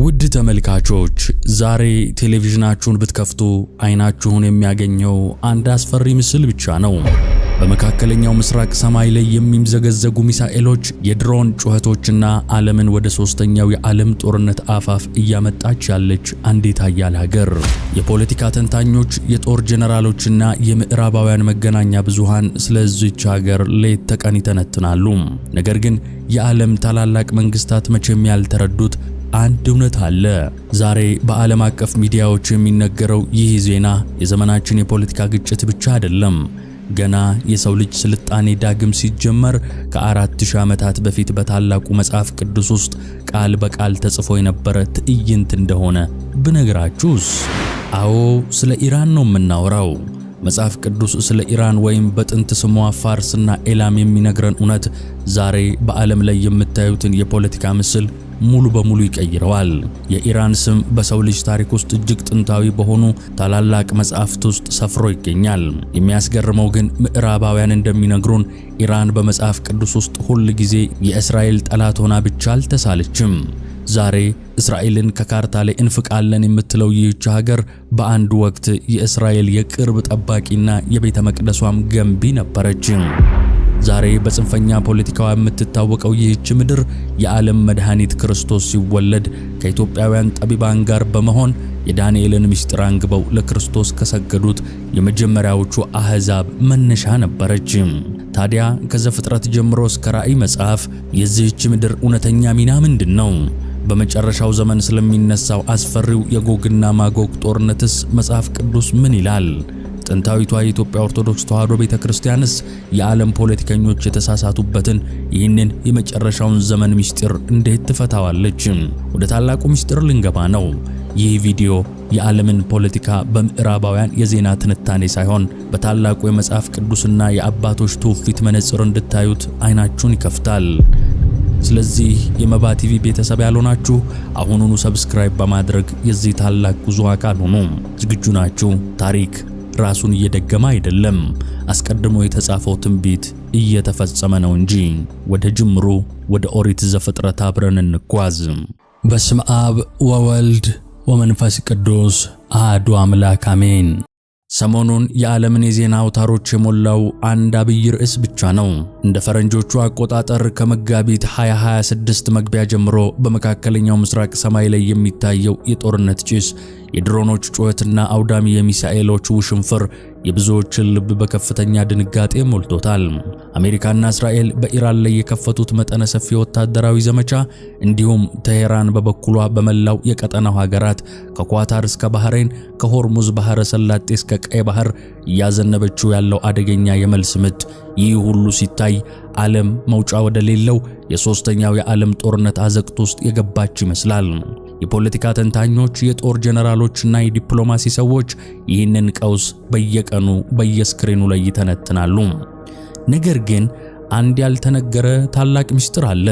ውድ ተመልካቾች ዛሬ ቴሌቪዥናችሁን ብትከፍቱ አይናችሁን የሚያገኘው አንድ አስፈሪ ምስል ብቻ ነው። በመካከለኛው ምስራቅ ሰማይ ላይ የሚምዘገዘጉ ሚሳኤሎች፣ የድሮን ጩኸቶችና ዓለምን ወደ ሶስተኛው የዓለም ጦርነት አፋፍ እያመጣች ያለች አንዲት ኃያል ሀገር። የፖለቲካ ተንታኞች፣ የጦር ጄኔራሎችና የምዕራባውያን መገናኛ ብዙሃን ስለዚህች ሀገር ሌት ተቀን ይተነትናሉ። ነገር ግን የዓለም ታላላቅ መንግስታት መቼም ያልተረዱት አንድ እውነት አለ። ዛሬ በዓለም አቀፍ ሚዲያዎች የሚነገረው ይህ ዜና የዘመናችን የፖለቲካ ግጭት ብቻ አይደለም። ገና የሰው ልጅ ስልጣኔ ዳግም ሲጀመር ከ4000 ዓመታት በፊት በታላቁ መጽሐፍ ቅዱስ ውስጥ ቃል በቃል ተጽፎ የነበረ ትዕይንት እንደሆነ ብነግራችሁስ? አዎ፣ ስለ ኢራን ነው የምናወራው። መጽሐፍ ቅዱስ ስለ ኢራን ወይም በጥንት ስሟ ፋርስና ኤላም የሚነግረን እውነት ዛሬ በዓለም ላይ የምታዩትን የፖለቲካ ምስል ሙሉ በሙሉ ይቀይረዋል። የኢራን ስም በሰው ልጅ ታሪክ ውስጥ እጅግ ጥንታዊ በሆኑ ታላላቅ መጻሕፍት ውስጥ ሰፍሮ ይገኛል። የሚያስገርመው ግን ምዕራባውያን እንደሚነግሩን ኢራን በመጽሐፍ ቅዱስ ውስጥ ሁል ጊዜ የእስራኤል ጠላት ሆና ብቻ አልተሳለችም። ዛሬ እስራኤልን ከካርታ ላይ እንፍቃለን የምትለው ይህች ሀገር በአንድ ወቅት የእስራኤል የቅርብ ጠባቂና የቤተ መቅደሷም ገንቢ ነበረች። ዛሬ በጽንፈኛ ፖለቲካዋ የምትታወቀው ይህች ምድር የዓለም መድኃኒት ክርስቶስ ሲወለድ ከኢትዮጵያውያን ጠቢባን ጋር በመሆን የዳንኤልን ምስጢር አንግበው ለክርስቶስ ከሰገዱት የመጀመሪያዎቹ አሕዛብ መነሻ ነበረች። ታዲያ ከዘፍጥረት ጀምሮ እስከ ራእይ መጽሐፍ የዚህች ምድር እውነተኛ ሚና ምንድን ነው? በመጨረሻው ዘመን ስለሚነሳው አስፈሪው የጎግና ማጎግ ጦርነትስ መጽሐፍ ቅዱስ ምን ይላል? ጥንታዊቷ የኢትዮጵያ ኦርቶዶክስ ተዋሕዶ ቤተክርስቲያንስ የዓለም ፖለቲከኞች የተሳሳቱበትን ይህንን የመጨረሻውን ዘመን ምስጢር እንዴት ትፈታዋለች? ወደ ታላቁ ምስጢር ልንገባ ነው። ይህ ቪዲዮ የዓለምን ፖለቲካ በምዕራባውያን የዜና ትንታኔ ሳይሆን በታላቁ የመጽሐፍ ቅዱስና የአባቶች ትውፊት መነጽር እንድታዩት አይናችሁን ይከፍታል። ስለዚህ የመባ ቲቪ ቤተሰብ ያልሆናችሁ አሁኑኑ ሰብስክራይብ በማድረግ የዚህ ታላቅ ጉዞ አካል ሁኑ። ዝግጁ ናችሁ? ታሪክ ራሱን እየደገመ አይደለም፣ አስቀድሞ የተጻፈው ትንቢት እየተፈጸመ ነው እንጂ። ወደ ጅምሩ ወደ ኦሪት ዘፍጥረት አብረን እንጓዝ። በስመ አብ ወወልድ ወመንፈስ ቅዱስ አሐዱ አምላክ አሜን። ሰሞኑን የዓለምን የዜና አውታሮች የሞላው አንድ አብይ ርዕስ ብቻ ነው። እንደ ፈረንጆቹ አቆጣጠር ከመጋቢት 2026 መግቢያ ጀምሮ በመካከለኛው ምስራቅ ሰማይ ላይ የሚታየው የጦርነት ጭስ፣ የድሮኖች ጩኸትና አውዳሚ የሚሳኤሎች ውሽንፍር የብዙዎችን ልብ በከፍተኛ ድንጋጤ ሞልቶታል። አሜሪካና እስራኤል በኢራን ላይ የከፈቱት መጠነ ሰፊ ወታደራዊ ዘመቻ፣ እንዲሁም ቴሄራን በበኩሏ በመላው የቀጠናው ሀገራት ከኳታር እስከ ባህሬን፣ ከሆርሙዝ ባህረ ሰላጤ እስከ ቀይ ባህር እያዘነበችው ያለው አደገኛ የመልስ ምት፣ ይህ ሁሉ ሲታይ ዓለም መውጫ ወደሌለው የሶስተኛው የዓለም ጦርነት አዘቅት ውስጥ የገባች ይመስላል። የፖለቲካ ተንታኞች፣ የጦር ጄኔራሎችና የዲፕሎማሲ ሰዎች ይህንን ቀውስ በየቀኑ በየስክሪኑ ላይ ይተነትናሉ። ነገር ግን አንድ ያልተነገረ ታላቅ ምስጢር አለ።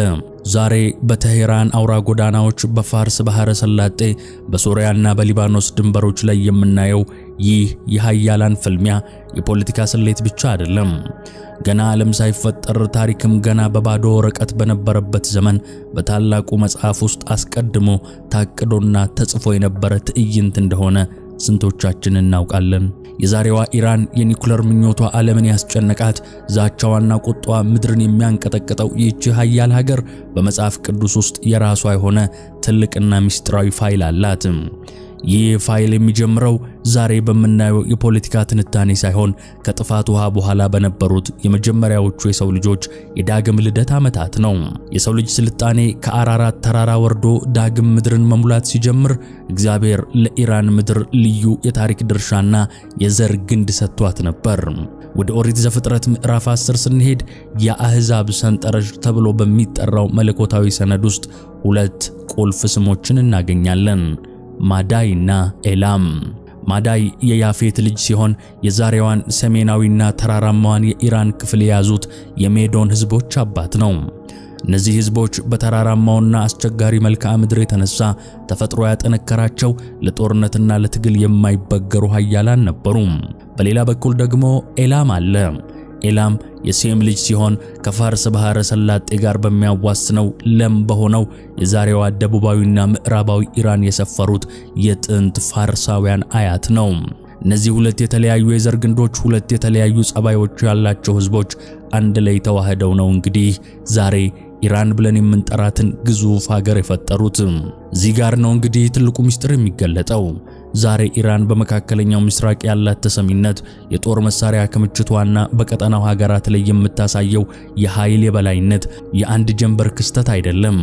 ዛሬ በቴሄራን አውራ ጎዳናዎች፣ በፋርስ ባህረ ሰላጤ፣ በሶሪያና በሊባኖስ ድንበሮች ላይ የምናየው ይህ የኃያላን ፍልሚያ የፖለቲካ ስሌት ብቻ አይደለም። ገና ዓለም ሳይፈጠር ታሪክም ገና በባዶ ወረቀት በነበረበት ዘመን በታላቁ መጽሐፍ ውስጥ አስቀድሞ ታቅዶና ተጽፎ የነበረ ትዕይንት እንደሆነ ስንቶቻችን እናውቃለን? የዛሬዋ ኢራን የኒኩለር ምኞቷ ዓለምን ያስጨነቃት፣ ዛቻዋና ቁጣዋ ምድርን የሚያንቀጠቅጠው ይህች ኃያል ሀገር በመጽሐፍ ቅዱስ ውስጥ የራሷ የሆነ ትልቅና ምስጢራዊ ፋይል አላት። ይህ ፋይል የሚጀምረው ዛሬ በምናየው የፖለቲካ ትንታኔ ሳይሆን ከጥፋት ውሃ በኋላ በነበሩት የመጀመሪያዎቹ የሰው ልጆች የዳግም ልደት ዓመታት ነው። የሰው ልጅ ስልጣኔ ከአራራት ተራራ ወርዶ ዳግም ምድርን መሙላት ሲጀምር እግዚአብሔር ለኢራን ምድር ልዩ የታሪክ ድርሻና የዘር ግንድ ሰጥቷት ነበር። ወደ ኦሪት ዘፍጥረት ምዕራፍ 10 ስንሄድ የአሕዛብ ሰንጠረዥ ተብሎ በሚጠራው መለኮታዊ ሰነድ ውስጥ ሁለት ቁልፍ ስሞችን እናገኛለን። ማዳይና ኤላም። ማዳይ የያፌት ልጅ ሲሆን የዛሬዋን ሰሜናዊና ተራራማዋን የኢራን ክፍል የያዙት የሜዶን ሕዝቦች አባት ነው። እነዚህ ሕዝቦች በተራራማውና አስቸጋሪ መልክዓ ምድር የተነሳ ተፈጥሮ ያጠነከራቸው ለጦርነትና ለትግል የማይበገሩ ኃያላን ነበሩ። በሌላ በኩል ደግሞ ኤላም አለ። ኤላም የሴም ልጅ ሲሆን ከፋርስ ባህረ ሰላጤ ጋር በሚያዋስነው ለም በሆነው የዛሬዋ ደቡባዊና ምዕራባዊ ኢራን የሰፈሩት የጥንት ፋርሳውያን አያት ነው። እነዚህ ሁለት የተለያዩ የዘር ግንዶች ሁለት የተለያዩ ጸባዮች ያላቸው ህዝቦች አንድ ላይ ተዋህደው ነው እንግዲህ ዛሬ ኢራን ብለን የምንጠራትን ግዙፍ ሀገር የፈጠሩት። እዚህ ጋር ነው እንግዲህ ትልቁ ምስጢር የሚገለጠው። ዛሬ ኢራን በመካከለኛው ምስራቅ ያላት ተሰሚነት የጦር መሳሪያ ክምችቷና በቀጠናው ሀገራት ላይ የምታሳየው የኃይል የበላይነት የአንድ ጀንበር ክስተት አይደለም።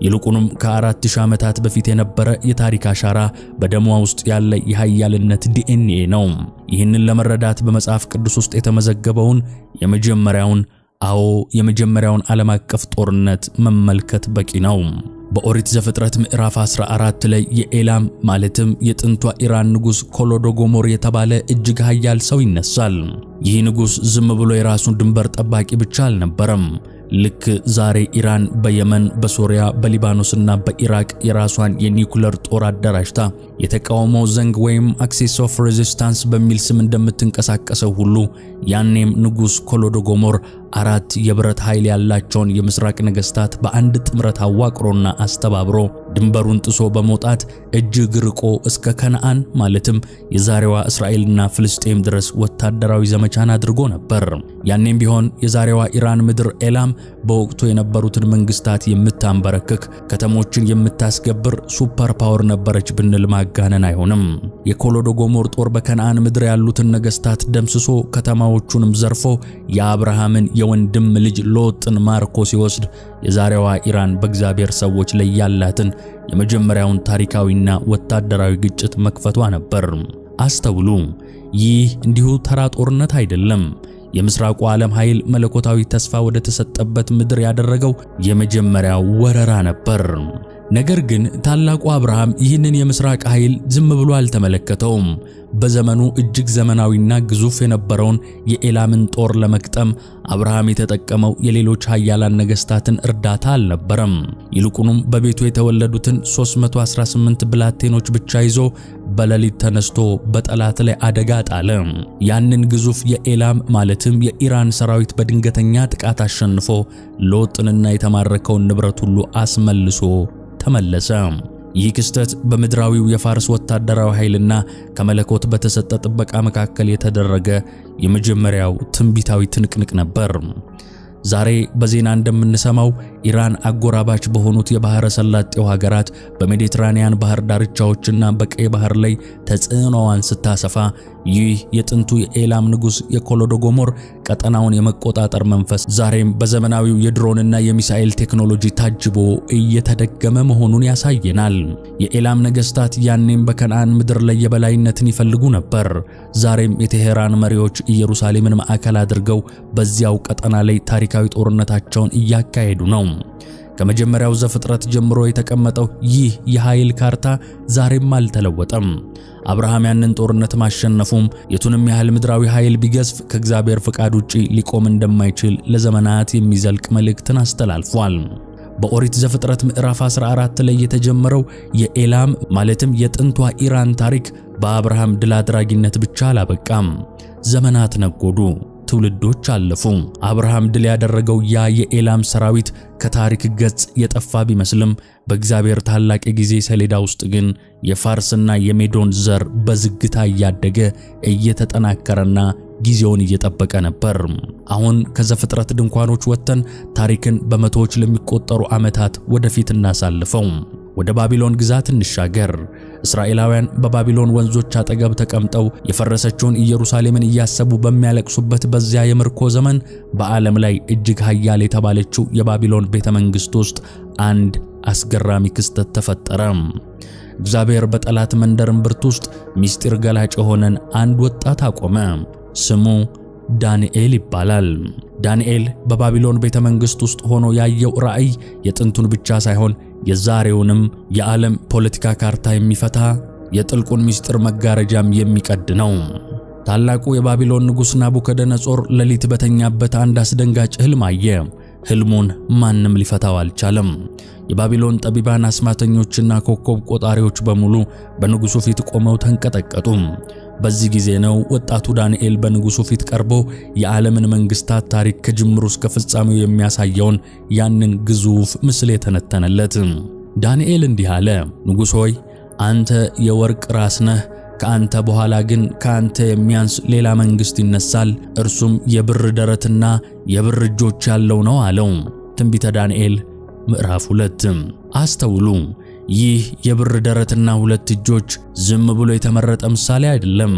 ይልቁንም ከ4000 ዓመታት በፊት የነበረ የታሪክ አሻራ በደሟ ውስጥ ያለ የኃያልነት ዲኤንኤ ነው። ይህንን ለመረዳት በመጽሐፍ ቅዱስ ውስጥ የተመዘገበውን የመጀመሪያውን ዓለም አቀፍ ጦርነት መመልከት በቂ ነው። በኦሪት ዘፍጥረት ምዕራፍ 14 ላይ የኤላም ማለትም የጥንቷ ኢራን ንጉስ ኮሎዶጎሞር የተባለ እጅግ ኃያል ሰው ይነሳል። ይህ ንጉስ ዝም ብሎ የራሱን ድንበር ጠባቂ ብቻ አልነበረም። ልክ ዛሬ ኢራን በየመን፣ በሶሪያ፣ በሊባኖስና በኢራቅ የራሷን የኒውክሌር ጦር አደራጅታ የተቃውሞ ዘንግ ወይም አክሲስ ኦፍ ሬዚስታንስ በሚል ስም እንደምትንቀሳቀሰው ሁሉ ያኔም ንጉስ ኮሎዶጎሞር 4 የብረት ኃይል ያላቸውን የምስራቅ ነገስታት በአንድ ጥምረት አዋቅሮና አስተባብሮ ድንበሩን ጥሶ በመውጣት እጅግ ርቆ እስከ ከነዓን ማለትም የዛሬዋ እስራኤልና ፍልስጤም ድረስ ወታደራዊ ዘመቻን አድርጎ ነበር። ያኔም ቢሆን የዛሬዋ ኢራን ምድር ኤላም በወቅቱ የነበሩትን መንግስታት የምታንበረክክ ከተሞችን የምታስገብር ሱፐር ፓወር ነበረች ብንል ማጋነን አይሆንም። የኮሎዶጎሞር ጦር በከነዓን ምድር ያሉትን ነገስታት ደምስሶ ከተማዎቹንም ዘርፎ የአብርሃምን የወንድም ልጅ ሎጥን ማርኮ ሲወስድ የዛሬዋ ኢራን በእግዚአብሔር ሰዎች ላይ ያላትን የመጀመሪያውን ታሪካዊና ወታደራዊ ግጭት መክፈቷ ነበር። አስተውሉ፣ ይህ እንዲሁ ተራ ጦርነት አይደለም። የምስራቁ ዓለም ኃይል መለኮታዊ ተስፋ ወደ ተሰጠበት ምድር ያደረገው የመጀመሪያው ወረራ ነበር። ነገር ግን ታላቁ አብርሃም ይህንን የምስራቅ ኃይል ዝም ብሎ አልተመለከተውም። በዘመኑ እጅግ ዘመናዊና ግዙፍ የነበረውን የኤላምን ጦር ለመቅጠም አብርሃም የተጠቀመው የሌሎች ኃያላን ነገስታትን እርዳታ አልነበረም። ይልቁንም በቤቱ የተወለዱትን 318 ብላቴኖች ብቻ ይዞ በሌሊት ተነስቶ በጠላት ላይ አደጋ ጣለ። ያንን ግዙፍ የኤላም ማለትም የኢራን ሰራዊት በድንገተኛ ጥቃት አሸንፎ ሎጥንና የተማረከውን ንብረት ሁሉ አስመልሶ ተመለሰ። ይህ ክስተት በምድራዊው የፋርስ ወታደራዊ ኃይልና ከመለኮት በተሰጠ ጥበቃ መካከል የተደረገ የመጀመሪያው ትንቢታዊ ትንቅንቅ ነበር። ዛሬ በዜና እንደምንሰማው ኢራን አጎራባች በሆኑት የባህረ ሰላጤው ሀገራት በሜዲትራኒያን ባህር ዳርቻዎችና በቀይ ባህር ላይ ተጽዕኖዋን ስታሰፋ ይህ የጥንቱ የኤላም ንጉስ የኮሎዶጎሞር ቀጠናውን የመቆጣጠር መንፈስ ዛሬም በዘመናዊው የድሮንና የሚሳኤል ቴክኖሎጂ ታጅቦ እየተደገመ መሆኑን ያሳየናል። የኤላም ነገስታት ያኔም በከነዓን ምድር ላይ የበላይነትን ይፈልጉ ነበር። ዛሬም የቴሄራን መሪዎች ኢየሩሳሌምን ማዕከል አድርገው በዚያው ቀጠና ላይ ታሪካዊ ጦርነታቸውን እያካሄዱ ነው። ከመጀመሪያው ዘፍጥረት ጀምሮ የተቀመጠው ይህ የኃይል ካርታ ዛሬም አልተለወጠም። አብርሃም ያንን ጦርነት ማሸነፉም የቱንም ያህል ምድራዊ ኃይል ቢገዝፍ ከእግዚአብሔር ፍቃድ ውጪ ሊቆም እንደማይችል ለዘመናት የሚዘልቅ መልእክትን አስተላልፏል። በኦሪት ዘፍጥረት ምዕራፍ 14 ላይ የተጀመረው የኤላም ማለትም የጥንቷ ኢራን ታሪክ በአብርሃም ድል አድራጊነት ብቻ አላበቃም። ዘመናት ነጎዱ፣ ትውልዶች አለፉ። አብርሃም ድል ያደረገው ያ የኤላም ሰራዊት ከታሪክ ገጽ የጠፋ ቢመስልም በእግዚአብሔር ታላቅ የጊዜ ሰሌዳ ውስጥ ግን የፋርስና የሜዶን ዘር በዝግታ እያደገ እየተጠናከረና ጊዜውን እየጠበቀ ነበር። አሁን ከዘፍጥረት ድንኳኖች ወጥተን ታሪክን በመቶዎች ለሚቆጠሩ ዓመታት ወደፊት እናሳልፈው። ወደ ባቢሎን ግዛት እንሻገር። እስራኤላውያን በባቢሎን ወንዞች አጠገብ ተቀምጠው የፈረሰችውን ኢየሩሳሌምን እያሰቡ በሚያለቅሱበት በዚያ የምርኮ ዘመን በዓለም ላይ እጅግ ኃያል የተባለችው የባቢሎን ቤተ መንግሥት ውስጥ አንድ አስገራሚ ክስተት ተፈጠረ። እግዚአብሔር በጠላት መንደር እምብርት ውስጥ ምስጢር ገላጭ የሆነን አንድ ወጣት አቆመ። ስሙ ዳንኤል ይባላል። ዳንኤል በባቢሎን ቤተ መንግሥት ውስጥ ሆኖ ያየው ራእይ የጥንቱን ብቻ ሳይሆን የዛሬውንም የዓለም ፖለቲካ ካርታ የሚፈታ የጥልቁን ምስጢር መጋረጃም የሚቀድ ነው። ታላቁ የባቢሎን ንጉሥ ናቡከደነጾር ሌሊት በተኛበት አንድ አስደንጋጭ ሕልም አየ። ህልሙን ማንም ሊፈታው አልቻለም። የባቢሎን ጠቢባን አስማተኞችና ኮከብ ቆጣሪዎች በሙሉ በንጉሱ ፊት ቆመው ተንቀጠቀጡ። በዚህ ጊዜ ነው ወጣቱ ዳንኤል በንጉሱ ፊት ቀርቦ የዓለምን መንግስታት ታሪክ ከጅምሩ እስከ ፍጻሜው የሚያሳየውን ያንን ግዙፍ ምስል የተነተነለት። ዳንኤል እንዲህ አለ፣ ንጉሥ ሆይ አንተ የወርቅ ራስ ነህ። ከአንተ በኋላ ግን ከአንተ የሚያንስ ሌላ መንግስት ይነሳል፣ እርሱም የብር ደረትና የብር እጆች ያለው ነው አለው። ትንቢተ ዳንኤል ምዕራፍ 2። አስተውሉ፣ ይህ የብር ደረትና ሁለት እጆች ዝም ብሎ የተመረጠ ምሳሌ አይደለም።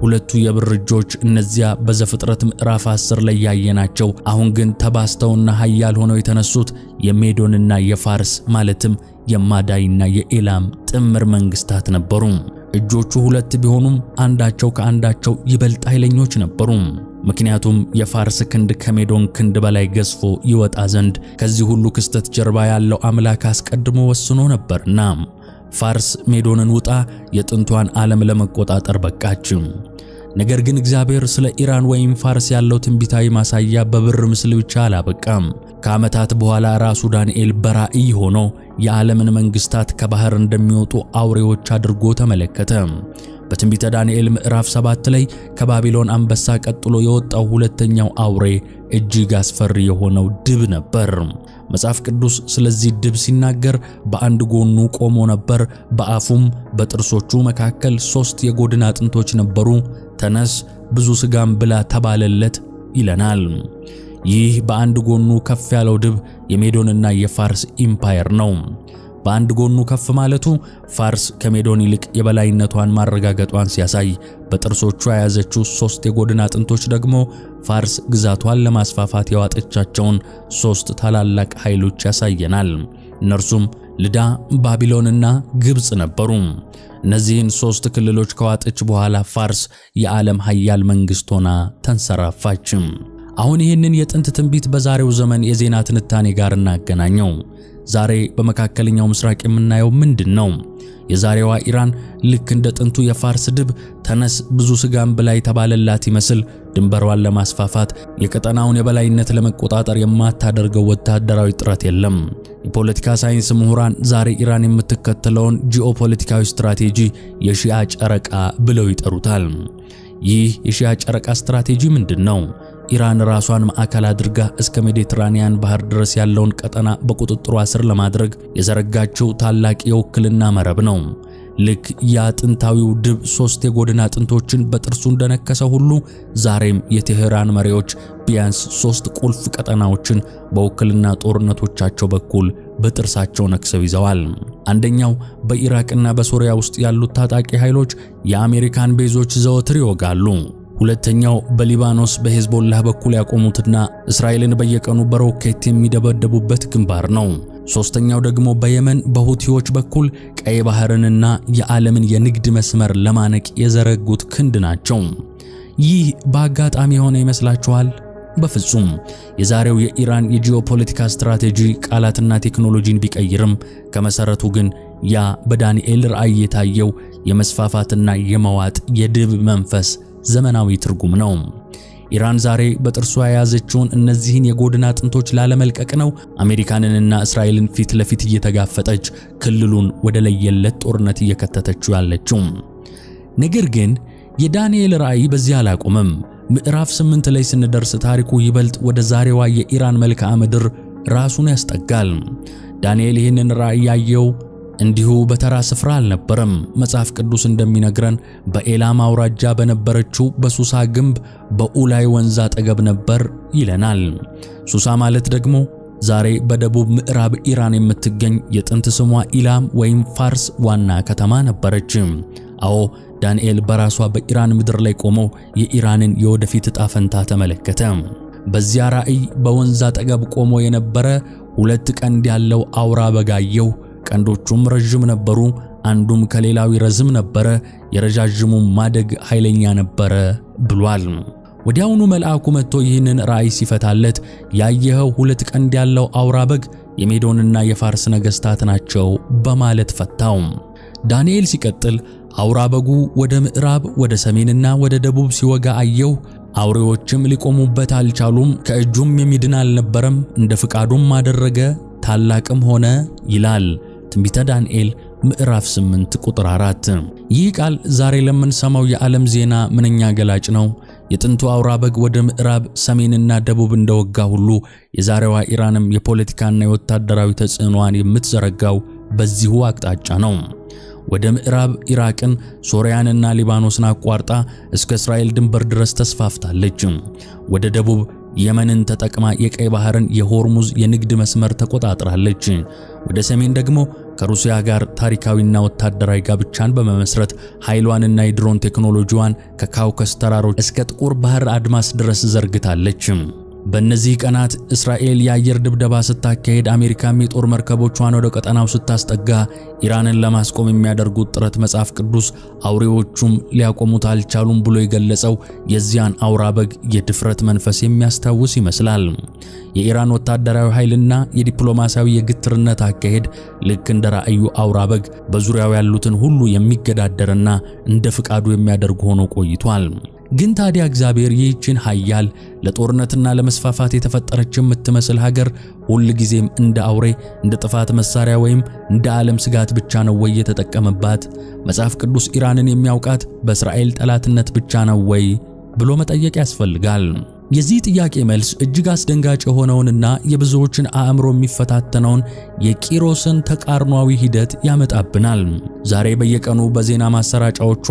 ሁለቱ የብር እጆች እነዚያ በዘፍጥረት ምዕራፍ 10 ላይ ያየናቸው አሁን ግን ተባስተውና ኃያል ሆነው የተነሱት የሜዶንና የፋርስ ማለትም የማዳይና የኤላም ጥምር መንግስታት ነበሩ። እጆቹ ሁለት ቢሆኑም አንዳቸው ከአንዳቸው ይበልጥ ኃይለኞች ነበሩ። ምክንያቱም የፋርስ ክንድ ከሜዶን ክንድ በላይ ገዝፎ ይወጣ ዘንድ ከዚህ ሁሉ ክስተት ጀርባ ያለው አምላክ አስቀድሞ ወስኖ ነበርና ፋርስ ሜዶንን ውጣ የጥንቷን ዓለም ለመቆጣጠር በቃች። ነገር ግን እግዚአብሔር ስለ ኢራን ወይም ፋርስ ያለው ትንቢታዊ ማሳያ በብር ምስል ብቻ አላበቃም። ከዓመታት በኋላ ራሱ ዳንኤል በራእይ ሆኖ የዓለምን መንግስታት ከባህር እንደሚወጡ አውሬዎች አድርጎ ተመለከተ። በትንቢተ ዳንኤል ምዕራፍ 7 ላይ ከባቢሎን አንበሳ ቀጥሎ የወጣው ሁለተኛው አውሬ እጅግ አስፈሪ የሆነው ድብ ነበር። መጽሐፍ ቅዱስ ስለዚህ ድብ ሲናገር በአንድ ጎኑ ቆሞ ነበር፣ በአፉም በጥርሶቹ መካከል 3 የጎድን አጥንቶች ነበሩ። ተነስ ብዙ ሥጋም ብላ ተባለለት ይለናል። ይህ በአንድ ጎኑ ከፍ ያለው ድብ የሜዶንና የፋርስ ኢምፓየር ነው። በአንድ ጎኑ ከፍ ማለቱ ፋርስ ከሜዶን ይልቅ የበላይነቷን ማረጋገጧን ሲያሳይ፣ በጥርሶቿ የያዘችው 3 የጎድን አጥንቶች ደግሞ ፋርስ ግዛቷን ለማስፋፋት ያዋጠቻቸውን 3 ታላላቅ ኃይሎች ያሳየናል። እነርሱም ልዳ፣ ባቢሎንና ግብጽ ነበሩ። እነዚህን 3 ክልሎች ከዋጠች በኋላ ፋርስ የዓለም ኃያል መንግስት ሆና ተንሰራፋች። አሁን ይህንን የጥንት ትንቢት በዛሬው ዘመን የዜና ትንታኔ ጋር እናገናኘው። ዛሬ በመካከለኛው ምስራቅ የምናየው ምንድነው? የዛሬዋ ኢራን ልክ እንደ ጥንቱ የፋርስ ድብ ተነስ ብዙ ሥጋም ብላ የተባለላት ይመስል ድንበሯን ለማስፋፋት የቀጠናውን የበላይነት ለመቆጣጠር የማታደርገው ወታደራዊ ጥረት የለም። የፖለቲካ ሳይንስ ምሁራን ዛሬ ኢራን የምትከተለውን ጂኦፖለቲካዊ ስትራቴጂ የሺአ ጨረቃ ብለው ይጠሩታል። ይህ የሺአ ጨረቃ ስትራቴጂ ምንድነው? ኢራን ራሷን ማዕከል አድርጋ እስከ ሜዲትራኒያን ባህር ድረስ ያለውን ቀጠና በቁጥጥሯ ስር ለማድረግ የዘረጋችው ታላቅ የውክልና መረብ ነው። ልክ ያ ጥንታዊው ድብ 3 የጎድን አጥንቶችን በጥርሱ እንደነከሰ ሁሉ ዛሬም የቴህራን መሪዎች ቢያንስ 3 ቁልፍ ቀጠናዎችን በውክልና ጦርነቶቻቸው በኩል በጥርሳቸው ነክሰው ይዘዋል። አንደኛው በኢራቅና በሶሪያ ውስጥ ያሉት ታጣቂ ኃይሎች የአሜሪካን ቤዞች ዘወትር ይወጋሉ። ሁለተኛው በሊባኖስ በሄዝቦላህ በኩል ያቆሙትና እስራኤልን በየቀኑ በሮኬት የሚደበደቡበት ግንባር ነው። ሶስተኛው ደግሞ በየመን በሁቲዎች በኩል ቀይ ባህርንና የዓለምን የንግድ መስመር ለማነቅ የዘረጉት ክንድ ናቸው። ይህ በአጋጣሚ የሆነ ይመስላችኋል? በፍጹም። የዛሬው የኢራን የጂኦፖለቲካ ስትራቴጂ ቃላትና ቴክኖሎጂን ቢቀይርም ከመሰረቱ ግን ያ በዳንኤል ራእይ የታየው የመስፋፋትና የመዋጥ የድብ መንፈስ ዘመናዊ ትርጉም ነው። ኢራን ዛሬ በጥርሷ የያዘችውን እነዚህን የጎድን አጥንቶች ላለመልቀቅ ነው አሜሪካንንና እስራኤልን ፊት ለፊት እየተጋፈጠች ክልሉን ወደ ለየለት ጦርነት እየከተተችው ያለችው። ነገር ግን የዳንኤል ራእይ በዚህ አላቆመም። ምዕራፍ 8 ላይ ስንደርስ ታሪኩ ይበልጥ ወደ ዛሬዋ የኢራን መልክዓ ምድር ራሱን ያስጠጋል። ዳንኤል ይህንን ራእይ ያየው እንዲሁ በተራ ስፍራ አልነበረም። መጽሐፍ ቅዱስ እንደሚነግረን በኤላም አውራጃ በነበረችው በሱሳ ግንብ በኡላይ ወንዝ አጠገብ ነበር ይለናል። ሱሳ ማለት ደግሞ ዛሬ በደቡብ ምዕራብ ኢራን የምትገኝ የጥንት ስሟ ኢላም ወይም ፋርስ ዋና ከተማ ነበረች። አዎ ዳንኤል በራሷ በኢራን ምድር ላይ ቆሞ የኢራንን የወደፊት ዕጣ ፈንታ ተመለከተ። በዚያ ራእይ በወንዝ አጠገብ ቆሞ የነበረ 2 ቀንድ ያለው አውራ በግ አየሁ። ቀንዶቹም ረጅም ነበሩ፣ አንዱም ከሌላው ይረዝም ነበረ፣ የረጃጅሙም ማደግ ኃይለኛ ነበረ ብሏል። ወዲያውኑ መልአኩ መጥቶ ይህንን ራእይ ሲፈታለት ያየኸው 2 ቀንድ ያለው አውራ በግ የሜዶንና የፋርስ ነገሥታት ናቸው በማለት ፈታው። ዳንኤል ሲቀጥል አውራ በጉ ወደ ምዕራብ፣ ወደ ሰሜንና ወደ ደቡብ ሲወጋ አየሁ። አውሬዎችም ሊቆሙበት አልቻሉም፣ ከእጁም የሚድን አልነበረም፣ እንደ ፍቃዱም አደረገ፣ ታላቅም ሆነ ይላል ትንቢተ ዳንኤል ምዕራፍ 8 ቁጥር 4። ይህ ቃል ዛሬ ለምንሰማው የዓለም ዜና ምንኛ ገላጭ ነው። የጥንቱ አውራ በግ ወደ ምዕራብ፣ ሰሜንና ደቡብ እንደወጋ ሁሉ የዛሬዋ ኢራንም የፖለቲካና የወታደራዊ ተጽዕኖዋን የምትዘረጋው በዚሁ አቅጣጫ ነው። ወደ ምዕራብ ኢራቅን፣ ሶሪያንና ሊባኖስን አቋርጣ እስከ እስራኤል ድንበር ድረስ ተስፋፍታለች። ወደ ደቡብ የመንን ተጠቅማ የቀይ ባህርን የሆርሙዝ የንግድ መስመር ተቆጣጥራለች። ወደ ሰሜን ደግሞ ከሩሲያ ጋር ታሪካዊና ወታደራዊ ጋብቻን በመመስረት ኃይሏንና የድሮን ቴክኖሎጂዋን ከካውከስ ተራሮች እስከ ጥቁር ባህር አድማስ ድረስ ዘርግታለች። በእነዚህ ቀናት እስራኤል የአየር ድብደባ ስታካሄድ፣ አሜሪካም የጦር መርከቦቿን ወደ ቀጠናው ስታስጠጋ ኢራንን ለማስቆም የሚያደርጉት ጥረት መጽሐፍ ቅዱስ አውሬዎቹም ሊያቆሙት አልቻሉም ብሎ የገለጸው የዚያን አውራ በግ የድፍረት መንፈስ የሚያስታውስ ይመስላል። የኢራን ወታደራዊ ኃይልና የዲፕሎማሲያዊ የግትርነት አካሄድ ልክ እንደ ራእዩ አውራ በግ በዙሪያው ያሉትን ሁሉ የሚገዳደርና እንደ ፍቃዱ የሚያደርግ ሆኖ ቆይቷል። ግን ታዲያ እግዚአብሔር ይህችን ኃያል ለጦርነትና ለመስፋፋት የተፈጠረች የምትመስል ሀገር ሁል ጊዜም እንደ አውሬ፣ እንደ ጥፋት መሳሪያ ወይም እንደ ዓለም ስጋት ብቻ ነው ወይ የተጠቀመባት? መጽሐፍ ቅዱስ ኢራንን የሚያውቃት በእስራኤል ጠላትነት ብቻ ነው ወይ ብሎ መጠየቅ ያስፈልጋል። የዚህ ጥያቄ መልስ እጅግ አስደንጋጭ የሆነውንና የብዙዎችን አእምሮ የሚፈታተነውን የቂሮስን ተቃርኗዊ ሂደት ያመጣብናል። ዛሬ በየቀኑ በዜና ማሰራጫዎቿ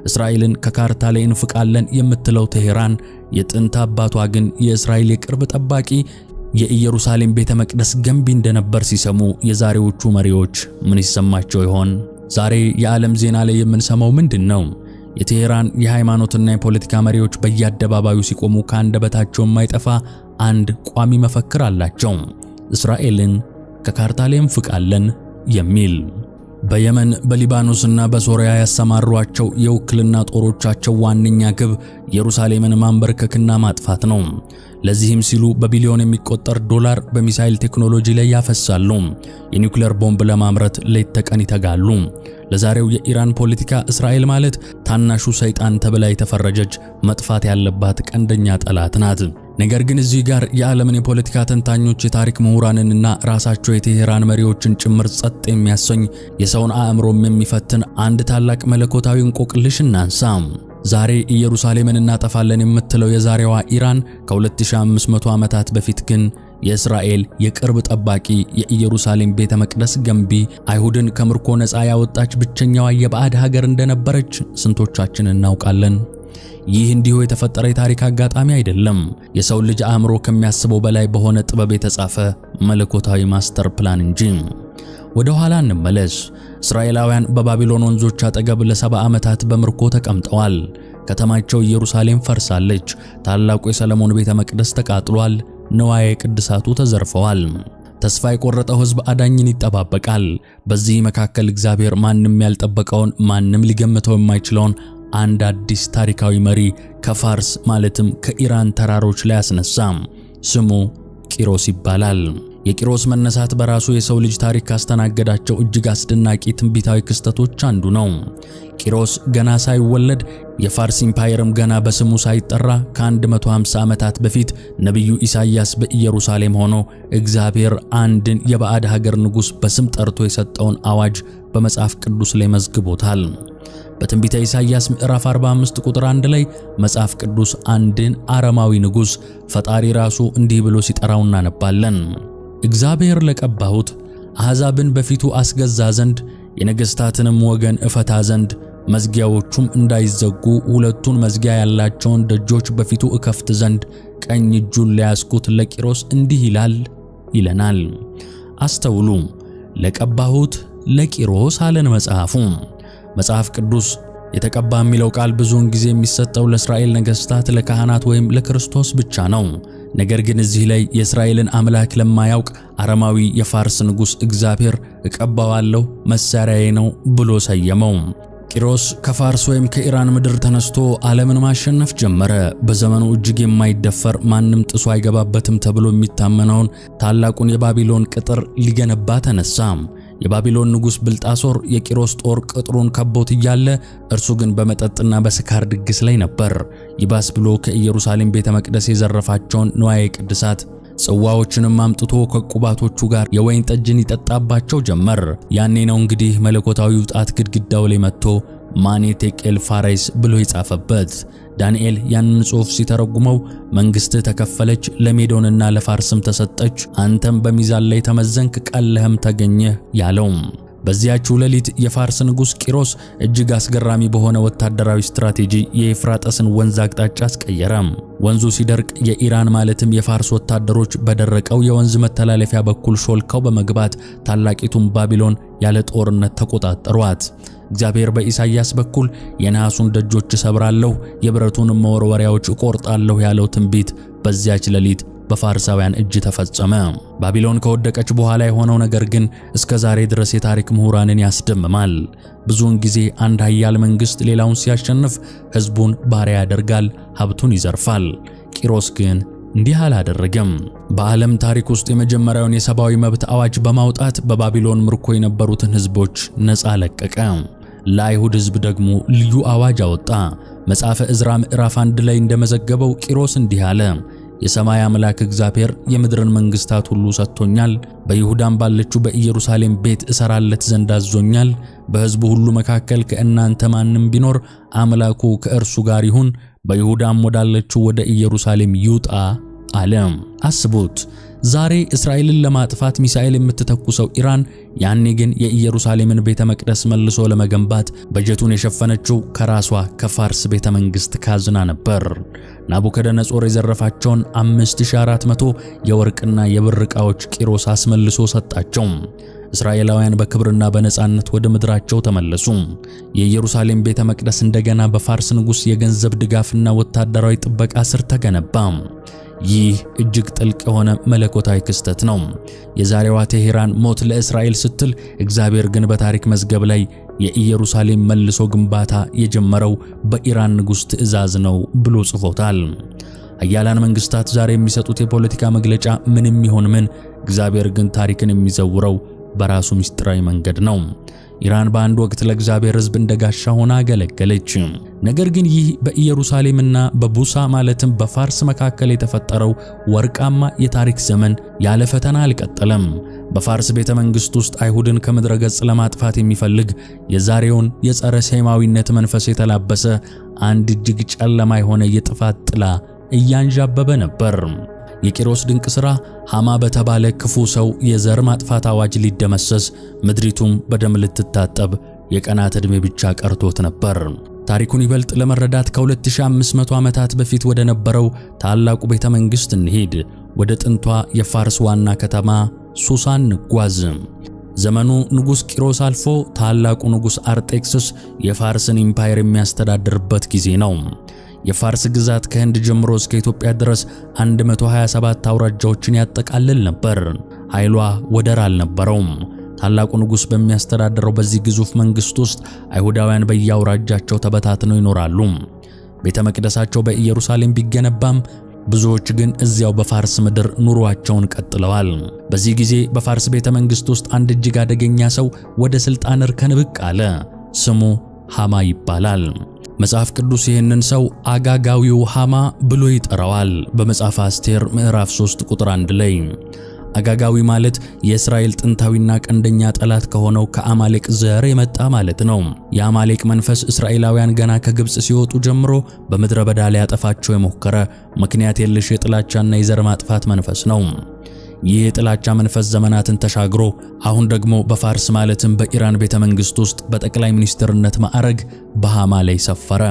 እስራኤልን ከካርታ ላይ እንፍቃለን የምትለው ቴሄራን፣ የጥንት አባቷ ግን የእስራኤል የቅርብ ጠባቂ የኢየሩሳሌም ቤተ መቅደስ ገንቢ እንደነበር ሲሰሙ የዛሬዎቹ መሪዎች ምን ይሰማቸው ይሆን? ዛሬ የዓለም ዜና ላይ የምንሰማው ምንድን ነው? የቴሄራን የሃይማኖትና የፖለቲካ መሪዎች በየአደባባዩ ሲቆሙ ከአንደበታቸው የማይጠፋ አንድ ቋሚ መፈክር አላቸው፤ እስራኤልን ከካርታ ላይ እንፍቃለን የሚል። በየመን፣ በሊባኖስና በሶሪያ ያሰማሯቸው የውክልና ጦሮቻቸው ዋነኛ ግብ ኢየሩሳሌምን ማንበርከክና ማጥፋት ነው። ለዚህም ሲሉ በቢሊዮን የሚቆጠር ዶላር በሚሳኤል ቴክኖሎጂ ላይ ያፈሳሉ። የኒውክሌር ቦምብ ለማምረት ሌት ተቀን ይተጋሉ። ለዛሬው የኢራን ፖለቲካ እስራኤል ማለት ታናሹ ሰይጣን ተብላ የተፈረጀች መጥፋት ያለባት ቀንደኛ ጠላት ናት። ነገር ግን እዚህ ጋር የዓለምን የፖለቲካ ተንታኞች፣ የታሪክ ምሁራንንና ራሳቸው የቴሄራን መሪዎችን ጭምር ጸጥ የሚያሰኝ የሰውን አእምሮም የሚፈትን አንድ ታላቅ መለኮታዊ እንቆቅልሽ እናንሳ። ዛሬ ኢየሩሳሌምን እናጠፋለን የምትለው የዛሬዋ ኢራን ከ2500 ዓመታት በፊት ግን የእስራኤል የቅርብ ጠባቂ፣ የኢየሩሳሌም ቤተ መቅደስ ገንቢ፣ አይሁድን ከምርኮ ነፃ ያወጣች ብቸኛዋ የባዕድ ሀገር እንደነበረች ስንቶቻችን እናውቃለን? ይህ እንዲሁ የተፈጠረ የታሪክ አጋጣሚ አይደለም። የሰው ልጅ አእምሮ ከሚያስበው በላይ በሆነ ጥበብ የተጻፈ መለኮታዊ ማስተር ፕላን እንጂ። ወደ ኋላ እንመለስ። እስራኤላውያን በባቢሎን ወንዞች አጠገብ ለ70 ዓመታት በምርኮ ተቀምጠዋል። ከተማቸው ኢየሩሳሌም ፈርሳለች። ታላቁ የሰለሞን ቤተ መቅደስ ተቃጥሏል። ንዋየ ቅድሳቱ ተዘርፈዋል። ተስፋ የቆረጠው ሕዝብ አዳኝን ይጠባበቃል። በዚህ መካከል እግዚአብሔር ማንም ያልጠበቀውን፣ ማንም ሊገምተው የማይችለውን አንድ አዲስ ታሪካዊ መሪ ከፋርስ ማለትም ከኢራን ተራሮች ላይ አስነሳ። ስሙ ቂሮስ ይባላል። የቂሮስ መነሳት በራሱ የሰው ልጅ ታሪክ ካስተናገዳቸው እጅግ አስደናቂ ትንቢታዊ ክስተቶች አንዱ ነው። ቂሮስ ገና ሳይወለድ፣ የፋርስ ኢምፓየርም ገና በስሙ ሳይጠራ ከ150 ዓመታት በፊት ነቢዩ ኢሳይያስ በኢየሩሳሌም ሆኖ እግዚአብሔር አንድን የባዕድ ሀገር ንጉሥ በስም ጠርቶ የሰጠውን አዋጅ በመጽሐፍ ቅዱስ ላይ መዝግቦታል። በትንቢተ ኢሳይያስ ምዕራፍ 45 ቁጥር 1 ላይ መጽሐፍ ቅዱስ አንድን አረማዊ ንጉሥ ፈጣሪ ራሱ እንዲህ ብሎ ሲጠራው እናነባለን። እግዚአብሔር ለቀባሁት አሕዛብን በፊቱ አስገዛ ዘንድ የነገሥታትንም ወገን እፈታ ዘንድ መዝጊያዎቹም እንዳይዘጉ ሁለቱን መዝጊያ ያላቸውን ደጆች በፊቱ እከፍት ዘንድ ቀኝ እጁን ለያዝኩት ለቂሮስ እንዲህ ይላል ይለናል። አስተውሉ፣ ለቀባሁት ለቂሮስ አለን መጽሐፉ። መጽሐፍ ቅዱስ የተቀባ የሚለው ቃል ብዙውን ጊዜ የሚሰጠው ለእስራኤል ነገሥታት፣ ለካህናት ወይም ለክርስቶስ ብቻ ነው። ነገር ግን እዚህ ላይ የእስራኤልን አምላክ ለማያውቅ አረማዊ የፋርስ ንጉሥ እግዚአብሔር እቀባዋለሁ፣ መሳሪያዬ ነው ብሎ ሰየመው። ቂሮስ ከፋርስ ወይም ከኢራን ምድር ተነስቶ ዓለምን ማሸነፍ ጀመረ። በዘመኑ እጅግ የማይደፈር ማንም ጥሶ አይገባበትም ተብሎ የሚታመነውን ታላቁን የባቢሎን ቅጥር ሊገነባ ተነሳ። የባቢሎን ንጉሥ ብልጣሶር የቂሮስ ጦር ቅጥሩን ከቦት እያለ እርሱ ግን በመጠጥና በስካር ድግስ ላይ ነበር። ይባስ ብሎ ከኢየሩሳሌም ቤተ መቅደስ የዘረፋቸውን ንዋየ ቅድሳት ጽዋዎችንም አምጥቶ ከቁባቶቹ ጋር የወይን ጠጅን ይጠጣባቸው ጀመር። ያኔ ነው እንግዲህ መለኮታዊው ጣት ግድግዳው ላይ መጥቶ ማኔ ቴቄል ፋሬስ ብሎ የጻፈበት። ዳንኤል ያንን ጽሑፍ ሲተረጉመው መንግሥትህ ተከፈለች፣ ለሜዶንና ለፋርስም ተሰጠች፣ አንተም በሚዛን ላይ ተመዘንክ፣ ቀለህም ተገኘህ ያለው። በዚያችው ሌሊት የፋርስ ንጉሥ ቂሮስ እጅግ አስገራሚ በሆነ ወታደራዊ ስትራቴጂ የኤፍራጥስን ወንዝ አቅጣጫ አስቀየረ። ወንዙ ሲደርቅ የኢራን ማለትም የፋርስ ወታደሮች በደረቀው የወንዝ መተላለፊያ በኩል ሾልከው በመግባት ታላቂቱን ባቢሎን ያለ ጦርነት ተቆጣጠሯት። እግዚአብሔር በኢሳይያስ በኩል የነሐሱን ደጆች እሰብራለሁ፣ የብረቱንም መወርወሪያዎች እቆርጣለሁ ያለው ትንቢት በዚያች ሌሊት በፋርሳውያን እጅ ተፈጸመ። ባቢሎን ከወደቀች በኋላ የሆነው ነገር ግን እስከ ዛሬ ድረስ የታሪክ ምሁራንን ያስደምማል። ብዙውን ጊዜ አንድ ኃያል መንግሥት ሌላውን ሲያሸንፍ ሕዝቡን ባሪያ ያደርጋል፣ ሀብቱን ይዘርፋል። ቂሮስ ግን እንዲህ አላደረገም። በዓለም ታሪክ ውስጥ የመጀመሪያውን የሰብአዊ መብት አዋጅ በማውጣት በባቢሎን ምርኮ የነበሩትን ሕዝቦች ነፃ ለቀቀ። ለአይሁድ ሕዝብ ደግሞ ልዩ አዋጅ አወጣ። መጽሐፈ ዕዝራ ምዕራፍ 1 ላይ እንደመዘገበው ቂሮስ እንዲህ አለ: የሰማይ አምላክ እግዚአብሔር የምድርን መንግሥታት ሁሉ ሰጥቶኛል። በይሁዳም ባለችው በኢየሩሳሌም ቤት እሰራለት ዘንድ አዞኛል። በሕዝቡ ሁሉ መካከል ከእናንተ ማንም ቢኖር አምላኩ ከእርሱ ጋር ይሁን፣ በይሁዳም ወዳለችው ወደ ኢየሩሳሌም ይውጣ አለ። አስቡት፣ ዛሬ እስራኤልን ለማጥፋት ሚሳኤል የምትተኩሰው ኢራን ያኔ ግን የኢየሩሳሌምን ቤተ መቅደስ መልሶ ለመገንባት በጀቱን የሸፈነችው ከራሷ ከፋርስ ቤተ መንግሥት ካዝና ነበር። ናቡከደነጾር የዘረፋቸውን 5400 የወርቅና የብር ዕቃዎች ቂሮስ አስመልሶ ሰጣቸው። እስራኤላውያን በክብርና በነጻነት ወደ ምድራቸው ተመለሱ። የኢየሩሳሌም ቤተ መቅደስ እንደገና በፋርስ ንጉሥ የገንዘብ ድጋፍና ወታደራዊ ጥበቃ ስር ተገነባ። ይህ እጅግ ጥልቅ የሆነ መለኮታዊ ክስተት ነው። የዛሬዋ ቴሄራን ሞት ለእስራኤል ስትል፣ እግዚአብሔር ግን በታሪክ መዝገብ ላይ የኢየሩሳሌም መልሶ ግንባታ የጀመረው በኢራን ንጉሥ ትእዛዝ ነው ብሎ ጽፎታል። ኃያላን መንግስታት ዛሬ የሚሰጡት የፖለቲካ መግለጫ ምንም ይሁን ምን፣ እግዚአብሔር ግን ታሪክን የሚዘውረው በራሱ ምስጢራዊ መንገድ ነው። ኢራን በአንድ ወቅት ለእግዚአብሔር ሕዝብ እንደ ጋሻ ሆና አገለገለች። ነገር ግን ይህ በኢየሩሳሌምና በቡሳ ማለትም በፋርስ መካከል የተፈጠረው ወርቃማ የታሪክ ዘመን ያለ ፈተና አልቀጠለም። በፋርስ ቤተ መንግሥት ውስጥ አይሁድን ከምድረ ገጽ ለማጥፋት የሚፈልግ የዛሬውን የጸረ ሴማዊነት መንፈስ የተላበሰ አንድ እጅግ ጨለማ የሆነ የጥፋት ጥላ እያንዣበበ ነበር። የቂሮስ ድንቅ ሥራ ሃማ በተባለ ክፉ ሰው የዘር ማጥፋት አዋጅ ሊደመሰስ፣ ምድሪቱም በደም ልትታጠብ የቀናት ዕድሜ ብቻ ቀርቶት ነበር። ታሪኩን ይበልጥ ለመረዳት ከ2500 ዓመታት በፊት ወደ ነበረው ታላቁ ቤተ መንግሥት እንሂድ። ወደ ጥንቷ የፋርስ ዋና ከተማ ሱሳን እንጓዝ። ዘመኑ ንጉሥ ቂሮስ አልፎ ታላቁ ንጉሥ አርጤክስስ የፋርስን ኢምፓየር የሚያስተዳድርበት ጊዜ ነው። የፋርስ ግዛት ከህንድ ጀምሮ እስከ ኢትዮጵያ ድረስ 127 አውራጃዎችን ያጠቃልል ነበር። ኃይሏ ወደር አልነበረውም። ታላቁ ንጉሥ በሚያስተዳድረው በዚህ ግዙፍ መንግሥት ውስጥ አይሁዳውያን በየአውራጃቸው ተበታትነው ይኖራሉ። ቤተ መቅደሳቸው በኢየሩሳሌም ቢገነባም ብዙዎች ግን እዚያው በፋርስ ምድር ኑሯቸውን ቀጥለዋል። በዚህ ጊዜ በፋርስ ቤተ መንግሥት ውስጥ አንድ እጅግ አደገኛ ሰው ወደ ሥልጣን እርከን ብቅ አለ። ስሙ ሃማ ይባላል። መጽሐፍ ቅዱስ ይህንን ሰው አጋጋዊው ሃማ ብሎ ይጠራዋል። በመጽሐፈ አስቴር ምዕራፍ 3 ቁጥር 1 ላይ አጋጋዊ ማለት የእስራኤል ጥንታዊና ቀንደኛ ጠላት ከሆነው ከአማሌቅ ዘር የመጣ ማለት ነው። የአማሌቅ መንፈስ እስራኤላውያን ገና ከግብጽ ሲወጡ ጀምሮ በምድረ በዳ ላይ ያጠፋቸው የሞከረ ምክንያት የለሽ የጥላቻና የዘር ማጥፋት መንፈስ ነው። ይህ የጥላቻ መንፈስ ዘመናትን ተሻግሮ አሁን ደግሞ በፋርስ ማለትም በኢራን ቤተ መንግሥት ውስጥ በጠቅላይ ሚኒስትርነት ማዕረግ በሃማ ላይ ሰፈረ።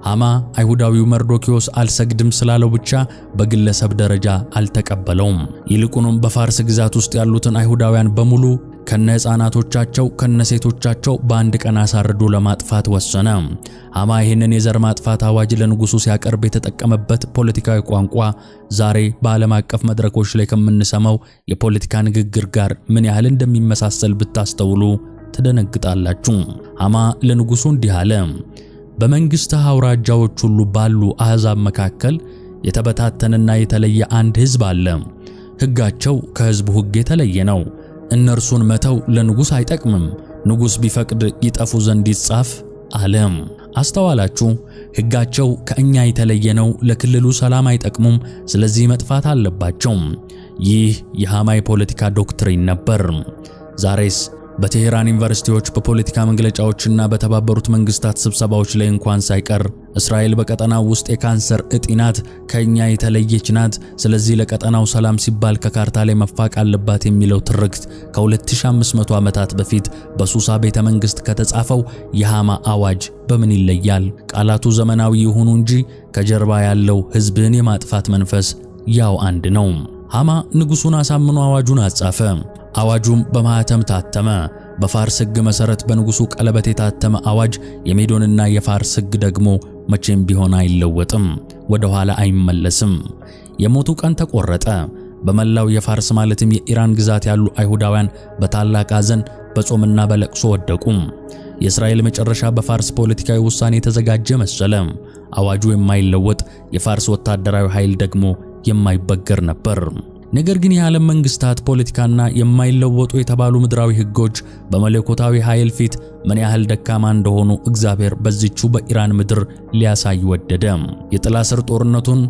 ሃማ አይሁዳዊው መርዶክዮስ አልሰግድም ስላለው ብቻ በግለሰብ ደረጃ አልተቀበለውም። ይልቁንም በፋርስ ግዛት ውስጥ ያሉትን አይሁዳውያን በሙሉ ከነሕፃናቶቻቸው ከነሴቶቻቸው በአንድ ቀን አሳርዶ ለማጥፋት ወሰነ። ሃማ ይህንን የዘር ማጥፋት አዋጅ ለንጉሡ ሲያቀርብ የተጠቀመበት ፖለቲካዊ ቋንቋ ዛሬ በዓለም አቀፍ መድረኮች ላይ ከምንሰማው የፖለቲካ ንግግር ጋር ምን ያህል እንደሚመሳሰል ብታስተውሉ ትደነግጣላችሁ። ሃማ ለንጉሡ እንዲህ አለ: በመንግሥት አውራጃዎች ሁሉ ባሉ አሕዛብ መካከል የተበታተነና የተለየ አንድ ሕዝብ አለ። ሕጋቸው ከሕዝቡ ሕግ የተለየ ነው። እነርሱን መተው ለንጉሥ አይጠቅምም፣ ንጉሥ ቢፈቅድ ይጠፉ ዘንድ ይጻፍ አለም። አስተዋላችሁ? ሕጋቸው ከእኛ የተለየ ነው፣ ለክልሉ ሰላም አይጠቅሙም፣ ስለዚህ መጥፋት አለባቸው። ይህ የሃማ የፖለቲካ ዶክትሪን ነበር። ዛሬስ በቴህራን ዩኒቨርሲቲዎች በፖለቲካ መግለጫዎችና በተባበሩት መንግስታት ስብሰባዎች ላይ እንኳን ሳይቀር እስራኤል በቀጠናው ውስጥ የካንሰር እጢ ናት፣ ከኛ የተለየች ናት፣ ስለዚህ ለቀጠናው ሰላም ሲባል ከካርታ ላይ መፋቅ አለባት የሚለው ትርክት ከ2500 ዓመታት በፊት በሱሳ ቤተ መንግስት ከተጻፈው የሃማ አዋጅ በምን ይለያል? ቃላቱ ዘመናዊ ይሁኑ እንጂ ከጀርባ ያለው ሕዝብን የማጥፋት መንፈስ ያው አንድ ነው። ሃማ ንጉሡን አሳምኖ አዋጁን አጻፈ። አዋጁም በማህተም ታተመ። በፋርስ ሕግ መሠረት በንጉሡ ቀለበት የታተመ አዋጅ የሜዶንና የፋርስ ሕግ ደግሞ መቼም ቢሆን አይለወጥም፣ ወደ ኋላ አይመለስም። የሞቱ ቀን ተቆረጠ። በመላው የፋርስ ማለትም የኢራን ግዛት ያሉ አይሁዳውያን በታላቅ ሐዘን በጾምና በለቅሶ ወደቁ። የእስራኤል መጨረሻ በፋርስ ፖለቲካዊ ውሳኔ የተዘጋጀ መሰለ። አዋጁ የማይለወጥ፣ የፋርስ ወታደራዊ ኃይል ደግሞ የማይበገር ነበር። ነገር ግን የዓለም መንግስታት ፖለቲካና የማይለወጡ የተባሉ ምድራዊ ሕጎች በመለኮታዊ ኃይል ፊት ምን ያህል ደካማ እንደሆኑ እግዚአብሔር በዚቹ በኢራን ምድር ሊያሳይ ወደደ። የጥላ ስር ጦርነቱን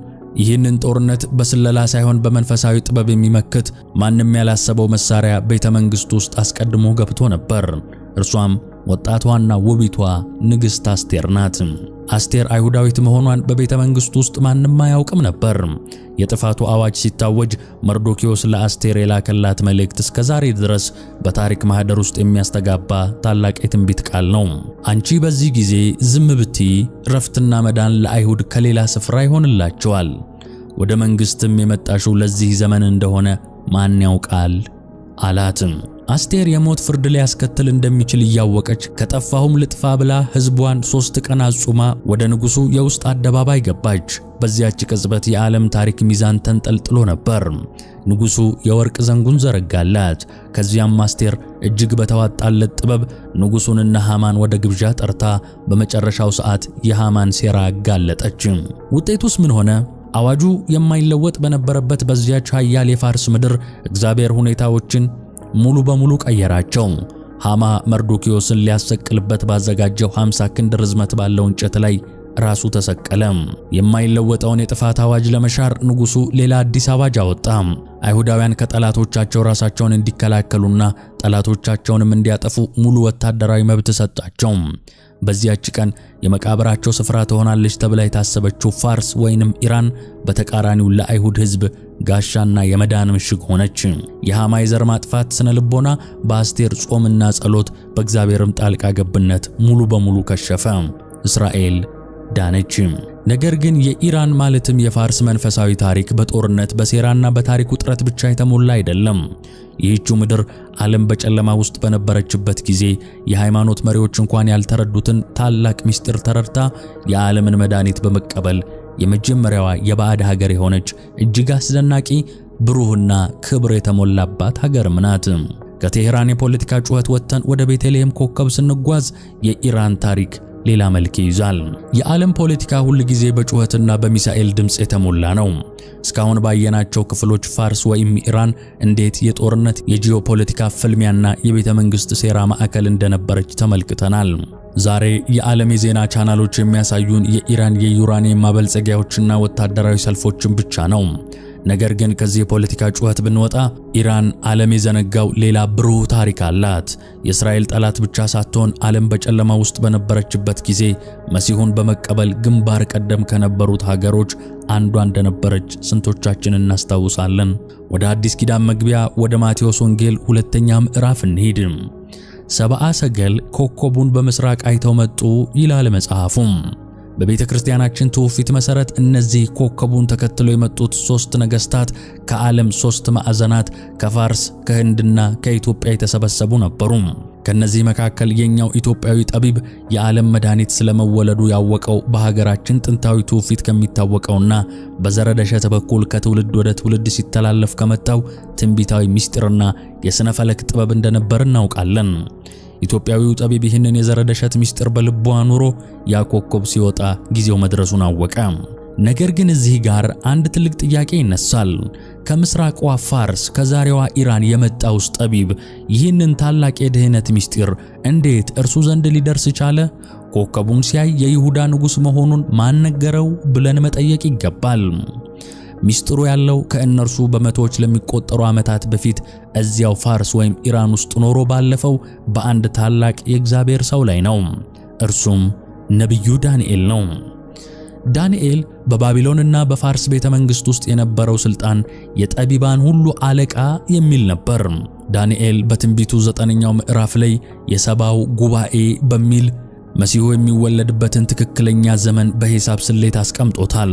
ይህንን ጦርነት በስለላ ሳይሆን በመንፈሳዊ ጥበብ የሚመክት ማንም ያላሰበው መሳሪያ ቤተ መንግስቱ ውስጥ አስቀድሞ ገብቶ ነበር። እርሷም ወጣቷና ውቢቷ ንግሥት አስቴር ናት። አስቴር አይሁዳዊት መሆኗን በቤተ መንግስቱ ውስጥ ማንም አያውቅም ነበር። የጥፋቱ አዋጅ ሲታወጅ መርዶክዮስ ለአስቴር የላከላት መልእክት እስከ ዛሬ ድረስ በታሪክ ማህደር ውስጥ የሚያስተጋባ ታላቅ የትንቢት ቃል ነው። አንቺ በዚህ ጊዜ ዝም ብትይ ረፍትና መዳን ለአይሁድ ከሌላ ስፍራ ይሆንላቸዋል። ወደ መንግስትም የመጣሽው ለዚህ ዘመን እንደሆነ ማን ያውቃል አላትም። አስቴር የሞት ፍርድ ሊያስከትል እንደሚችል እያወቀች ከጠፋሁም ልጥፋ ብላ ሕዝቧን 3 ቀን አጹማ ወደ ንጉሡ የውስጥ አደባባይ ገባች። በዚያች ቅጽበት የዓለም ታሪክ ሚዛን ተንጠልጥሎ ነበር። ንጉሡ የወርቅ ዘንጉን ዘረጋላት። ከዚያም አስቴር እጅግ በተዋጣለት ጥበብ ንጉሡንና ሃማን ወደ ግብዣ ጠርታ በመጨረሻው ሰዓት የሃማን ሴራ አጋለጠች። ውጤቱስ ምን ሆነ? አዋጁ የማይለወጥ በነበረበት በዚያች ኃያል የፋርስ ምድር እግዚአብሔር ሁኔታዎችን ሙሉ በሙሉ ቀየራቸው። ሃማ መርዶክዮስን ሊያሰቅልበት ባዘጋጀው 50 ክንድ ርዝመት ባለው እንጨት ላይ ራሱ ተሰቀለ። የማይለወጠውን የጥፋት አዋጅ ለመሻር ንጉሡ ሌላ አዲስ አዋጅ አወጣ። አይሁዳውያን ከጠላቶቻቸው ራሳቸውን እንዲከላከሉና ጠላቶቻቸውንም እንዲያጠፉ ሙሉ ወታደራዊ መብት ሰጣቸው። በዚያች ቀን የመቃብራቸው ስፍራ ትሆናለች ተብላ የታሰበችው ፋርስ ወይንም ኢራን በተቃራኒው ለአይሁድ ሕዝብ ጋሻና የመዳን ምሽግ ሆነች። የሃማ የዘር ማጥፋት ስነ ልቦና በአስቴር ጾምና ጸሎት በእግዚአብሔርም ጣልቃ ገብነት ሙሉ በሙሉ ከሸፈ። እስራኤል ዳነች። ነገር ግን የኢራን ማለትም የፋርስ መንፈሳዊ ታሪክ በጦርነት በሴራና በታሪክ ውጥረት ብቻ የተሞላ አይደለም። ይህች ምድር ዓለም በጨለማ ውስጥ በነበረችበት ጊዜ የሃይማኖት መሪዎች እንኳን ያልተረዱትን ታላቅ ምስጢር ተረድታ የዓለምን መድኃኒት በመቀበል የመጀመሪያዋ የባዕድ ሀገር የሆነች እጅግ አስደናቂ ብሩህና ክብር የተሞላባት ሀገርም ናት። ከቴህራን የፖለቲካ ጩኸት ወጥተን ወደ ቤተልሔም ኮከብ ስንጓዝ የኢራን ታሪክ ሌላ መልክ ይዛል። የዓለም ፖለቲካ ሁል ጊዜ በጩኸትና በሚሳኤል ድምጽ የተሞላ ነው። እስካሁን ባየናቸው ክፍሎች ፋርስ ወይም ኢራን እንዴት የጦርነት የጂኦፖለቲካ ፍልሚያና የቤተ መንግስት ሴራ ማዕከል እንደነበረች ተመልክተናል። ዛሬ የዓለም የዜና ቻናሎች የሚያሳዩን የኢራን የዩራኒየም ማበልጸጊያዎችና ወታደራዊ ሰልፎችን ብቻ ነው። ነገር ግን ከዚህ የፖለቲካ ጩኸት ብንወጣ ኢራን ዓለም የዘነጋው ሌላ ብሩህ ታሪክ አላት። የእስራኤል ጠላት ብቻ ሳትሆን ዓለም በጨለማ ውስጥ በነበረችበት ጊዜ መሲሁን በመቀበል ግንባር ቀደም ከነበሩት ሀገሮች አንዷ እንደነበረች ስንቶቻችን እናስታውሳለን? ወደ አዲስ ኪዳን መግቢያ ወደ ማቴዎስ ወንጌል 2ኛ ምዕራፍ እንሂድ። ሰብአ ሰገል ኮከቡን በምስራቅ አይተው መጡ ይላል መጽሐፉም። በቤተ ክርስቲያናችን ትውፊት መሰረት እነዚህ ኮከቡን ተከትለው የመጡት 3 ነገስታት ከዓለም 3 ማዕዘናት ከፋርስ፣ ከህንድና ከኢትዮጵያ የተሰበሰቡ ነበሩ። ከነዚህ መካከል የኛው ኢትዮጵያዊ ጠቢብ የዓለም መድኃኒት ስለመወለዱ ያወቀው በሀገራችን ጥንታዊ ትውፊት ከሚታወቀውና በዘረደሸት በኩል ከትውልድ ወደ ትውልድ ሲተላለፍ ከመጣው ትንቢታዊ ምስጢርና የሥነ ፈለክ ጥበብ እንደነበር እናውቃለን። ኢትዮጵያዊው ጠቢብ ይህንን የዘረደሸት ምስጢር በልቡ አኑሮ ያ ኮከብ ሲወጣ ጊዜው መድረሱን አወቀ። ነገር ግን እዚህ ጋር አንድ ትልቅ ጥያቄ ይነሳል። ከምስራቋ ፋርስ ከዛሬዋ ኢራን የመጣውስ ጠቢብ ይህንን ታላቅ የድህነት ምስጢር እንዴት እርሱ ዘንድ ሊደርስ ቻለ? ኮከቡን ሲያይ የይሁዳ ንጉሥ መሆኑን ማን ነገረው ብለን መጠየቅ ይገባል። ምስጢሩ ያለው ከእነርሱ በመቶዎች ለሚቆጠሩ ዓመታት በፊት እዚያው ፋርስ ወይም ኢራን ውስጥ ኖሮ ባለፈው በአንድ ታላቅ የእግዚአብሔር ሰው ላይ ነው። እርሱም ነቢዩ ዳንኤል ነው። ዳንኤል በባቢሎንና በፋርስ ቤተ መንግሥት ውስጥ የነበረው ሥልጣን የጠቢባን ሁሉ አለቃ የሚል ነበር። ዳንኤል በትንቢቱ 9ኛው ምዕራፍ ላይ የሰባው ጉባኤ በሚል መሲሁ የሚወለድበትን ትክክለኛ ዘመን በሂሳብ ስሌት አስቀምጦታል።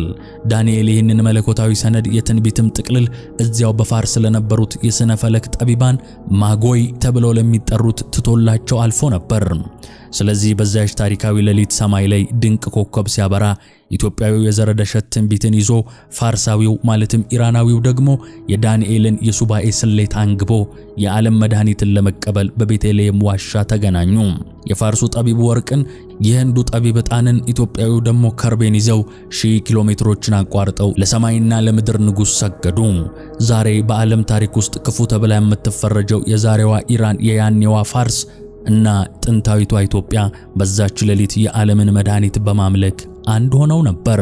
ዳንኤል ይህንን መለኮታዊ ሰነድ የትንቢትም ጥቅልል እዚያው በፋርስ ለነበሩት የሥነ ፈለክ ጠቢባን ማጎይ ተብለው ለሚጠሩት ትቶላቸው አልፎ ነበር። ስለዚህ በዚያች ታሪካዊ ሌሊት ሰማይ ላይ ድንቅ ኮከብ ሲያበራ ኢትዮጵያዊው የዘረደሸት ትንቢትን ይዞ ፋርሳዊው ማለትም ኢራናዊው ደግሞ የዳንኤልን የሱባኤ ስሌት አንግቦ የዓለም መድኃኒትን ለመቀበል በቤተልሔም ዋሻ ተገናኙ። የፋርሱ ጠቢብ ወርቅን፣ የህንዱ ጠቢብ ዕጣንን፣ ኢትዮጵያዊው ደግሞ ከርቤን ይዘው 1000 ኪሎ ሜትሮችን አቋርጠው ለሰማይና ለምድር ንጉሥ ሰገዱ። ዛሬ በዓለም ታሪክ ውስጥ ክፉ ተብላ የምትፈረጀው የዛሬዋ ኢራን የያኔዋ ፋርስ እና ጥንታዊቷ ኢትዮጵያ በዛች ሌሊት የዓለምን መድኃኒት በማምለክ አንድ ሆነው ነበር።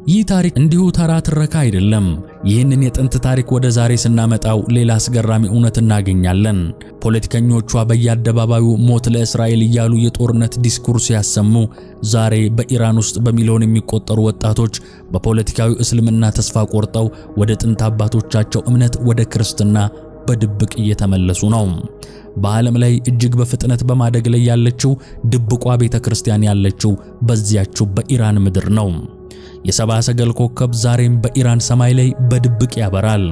ይህ ታሪክ እንዲሁ ተራ ትረካ አይደለም። ይህንን የጥንት ታሪክ ወደ ዛሬ ስናመጣው ሌላ አስገራሚ እውነት እናገኛለን። ፖለቲከኞቿ በየአደባባዩ ሞት ለእስራኤል እያሉ የጦርነት ዲስኩርስ ያሰሙ፣ ዛሬ በኢራን ውስጥ በሚሊዮን የሚቆጠሩ ወጣቶች በፖለቲካዊ እስልምና ተስፋ ቆርጠው ወደ ጥንት አባቶቻቸው እምነት ወደ ክርስትና በድብቅ እየተመለሱ ነው። በዓለም ላይ እጅግ በፍጥነት በማደግ ላይ ያለችው ድብቋ ቤተክርስቲያን ያለችው በዚያችው በኢራን ምድር ነው። የሰብአ ሰገል ኮከብ ዛሬም በኢራን ሰማይ ላይ በድብቅ ያበራል።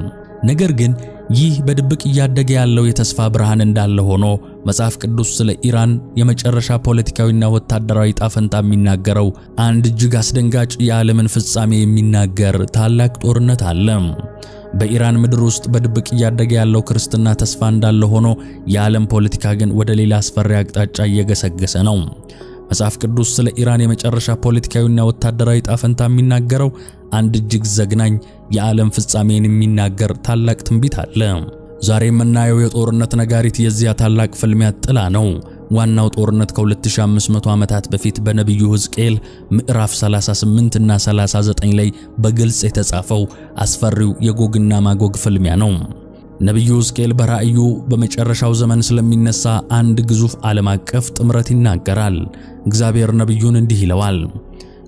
ነገር ግን ይህ በድብቅ እያደገ ያለው የተስፋ ብርሃን እንዳለ ሆኖ መጽሐፍ ቅዱስ ስለ ኢራን የመጨረሻ ፖለቲካዊና ወታደራዊ ጣፈንታ የሚናገረው አንድ እጅግ አስደንጋጭ የዓለምን ፍጻሜ የሚናገር ታላቅ ጦርነት አለ። በኢራን ምድር ውስጥ በድብቅ እያደገ ያለው ክርስትና ተስፋ እንዳለ ሆኖ የዓለም ፖለቲካ ግን ወደ ሌላ አስፈሪ አቅጣጫ እየገሰገሰ ነው። መጽሐፍ ቅዱስ ስለ ኢራን የመጨረሻ ፖለቲካዊና ወታደራዊ ጣፈንታ የሚናገረው አንድ እጅግ ዘግናኝ የዓለም ፍጻሜን የሚናገር ታላቅ ትንቢት አለ። ዛሬ የምናየው የጦርነት ነጋሪት የዚያ ታላቅ ፍልሚያ ጥላ ነው። ዋናው ጦርነት ከ2500 ዓመታት በፊት በነቢዩ ሕዝቅኤል ምዕራፍ 38 እና 39 ላይ በግልጽ የተጻፈው አስፈሪው የጎግና ማጎግ ፍልሚያ ነው። ነቢዩ ሕዝቅኤል በራእዩ በመጨረሻው ዘመን ስለሚነሳ አንድ ግዙፍ ዓለም አቀፍ ጥምረት ይናገራል። እግዚአብሔር ነቢዩን እንዲህ ይለዋል፣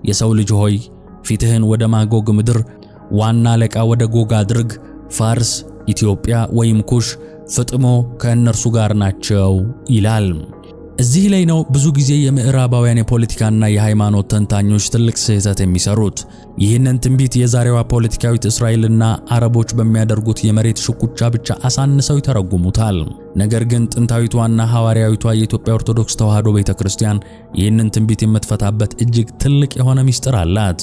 የሰው ልጅ ሆይ ፊትህን ወደ ማጎግ ምድር ዋና አለቃ ወደ ጎግ አድርግ። ፋርስ፣ ኢትዮጵያ ወይም ኩሽ ፍጥሞ ከእነርሱ ጋር ናቸው ይላል። እዚህ ላይ ነው ብዙ ጊዜ የምዕራባውያን የፖለቲካና የሃይማኖት ተንታኞች ትልቅ ስህተት የሚሰሩት። ይህንን ትንቢት የዛሬዋ ፖለቲካዊት እስራኤልና አረቦች በሚያደርጉት የመሬት ሽኩቻ ብቻ አሳንሰው ይተረጉሙታል። ነገር ግን ጥንታዊቷና ሐዋርያዊቷ የኢትዮጵያ ኦርቶዶክስ ተዋሕዶ ቤተክርስቲያን ይህንን ትንቢት የምትፈታበት እጅግ ትልቅ የሆነ ምስጢር አላት።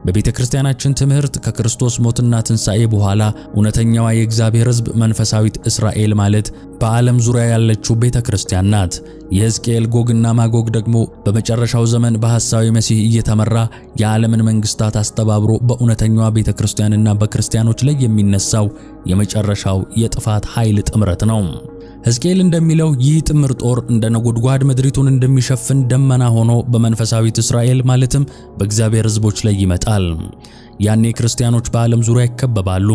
በቤተ ክርስቲያናችን ትምህርት ከክርስቶስ ሞትና ትንሣኤ በኋላ እውነተኛዋ የእግዚአብሔር ሕዝብ መንፈሳዊት እስራኤል ማለት በዓለም ዙሪያ ያለችው ቤተ ክርስቲያን ናት። የሕዝቅኤል ጎግና ማጎግ ደግሞ በመጨረሻው ዘመን በሐሳዊ መሲህ እየተመራ የዓለምን መንግስታት አስተባብሮ በእውነተኛዋ ቤተ ክርስቲያንና በክርስቲያኖች ላይ የሚነሳው የመጨረሻው የጥፋት ኃይል ጥምረት ነው። ሕዝቅኤል እንደሚለው ይህ ጥምር ጦር እንደ ነጎድጓድ ምድሪቱን እንደሚሸፍን ደመና ሆኖ በመንፈሳዊት እስራኤል ማለትም በእግዚአብሔር ሕዝቦች ላይ ይመጣል። ያኔ ክርስቲያኖች በዓለም ዙሪያ ይከበባሉ።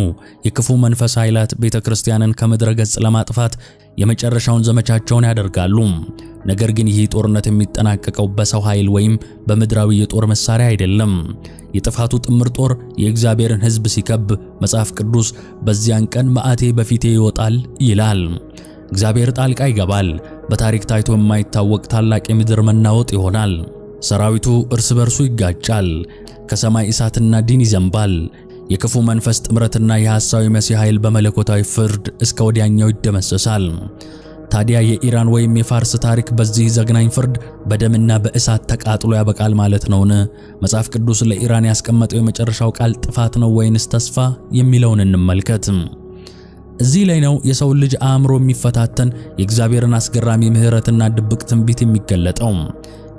የክፉ መንፈስ ኃይላት ቤተ ክርስቲያንን ከምድረ ገጽ ለማጥፋት የመጨረሻውን ዘመቻቸውን ያደርጋሉ። ነገር ግን ይህ ጦርነት የሚጠናቀቀው በሰው ኃይል ወይም በምድራዊ የጦር መሳሪያ አይደለም። የጥፋቱ ጥምር ጦር የእግዚአብሔርን ሕዝብ ሲከብ መጽሐፍ ቅዱስ በዚያን ቀን መዓቴ በፊቴ ይወጣል ይላል። እግዚአብሔር ጣልቃ ይገባል። በታሪክ ታይቶ የማይታወቅ ታላቅ የምድር መናወጥ ይሆናል። ሰራዊቱ እርስ በርሱ ይጋጫል። ከሰማይ እሳትና ዲን ይዘንባል። የክፉ መንፈስ ጥምረትና የሐሳዊ መሲህ ኃይል በመለኮታዊ ፍርድ እስከ ወዲያኛው ይደመሰሳል። ታዲያ የኢራን ወይም የፋርስ ታሪክ በዚህ ዘግናኝ ፍርድ በደምና በእሳት ተቃጥሎ ያበቃል ማለት ነውን? መጽሐፍ ቅዱስ ለኢራን ያስቀመጠው የመጨረሻው ቃል ጥፋት ነው ወይንስ ተስፋ የሚለውን እንመልከት። እዚህ ላይ ነው የሰው ልጅ አእምሮ የሚፈታተን የእግዚአብሔርን አስገራሚ ምሕረትና ድብቅ ትንቢት የሚገለጠው።